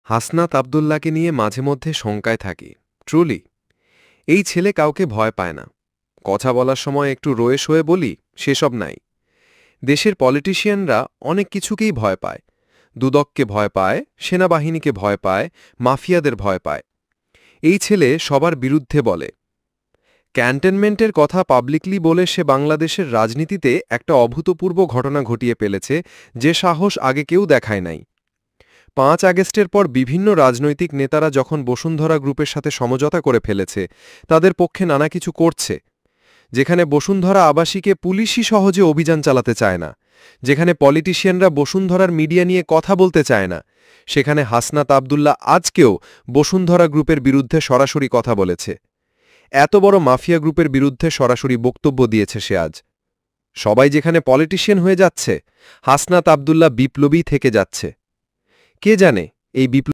হাসনাত আব্দুল্লাহকে নিয়ে মাঝে মধ্যে শঙ্কায় থাকি। ট্রুলি এই ছেলে কাউকে ভয় পায় না। কথা বলার সময় একটু রয়ে সয়ে বলি, সেসব নাই। দেশের পলিটিশিয়ানরা অনেক কিছুকেই ভয় পায়। দুদককে ভয় পায়, সেনাবাহিনীকে ভয় পায়, মাফিয়াদের ভয় পায়। এই ছেলে সবার বিরুদ্ধে বলে। ক্যান্টনমেন্টের কথা পাবলিকলি বলে সে বাংলাদেশের রাজনীতিতে একটা অভূতপূর্ব ঘটনা ঘটিয়ে ফেলেছে, যে সাহস আগে কেউ দেখায় নাই। ৫ আগস্টের পর বিভিন্ন রাজনৈতিক নেতারা যখন বসুন্ধরা গ্রুপের সাথে সমঝোতা করে ফেলেছে, তাদের পক্ষে নানা কিছু করছে। যেখানে বসুন্ধরা আবাসিকে পুলিশই সহজে অভিযান চালাতে চায় না, যেখানে পলিটিশিয়ানরা বসুন্ধরার মিডিয়া নিয়ে কথা বলতে চায় না, সেখানে হাসনাত আব্দুল্লাহ আজকেও বসুন্ধরা গ্রুপের বিরুদ্ধে সরাসরি কথা বলেছে। এত বড় মাফিয়া গ্রুপের বিরুদ্ধে সরাসরি বক্তব্য দিয়েছে সে আজ। সবাই যেখানে পলিটিশিয়ান হয়ে যাচ্ছে, হাসনাত আব্দুল্লাহ বিপ্লবী থেকে যাচ্ছে। কে জানে এই বিপ্লব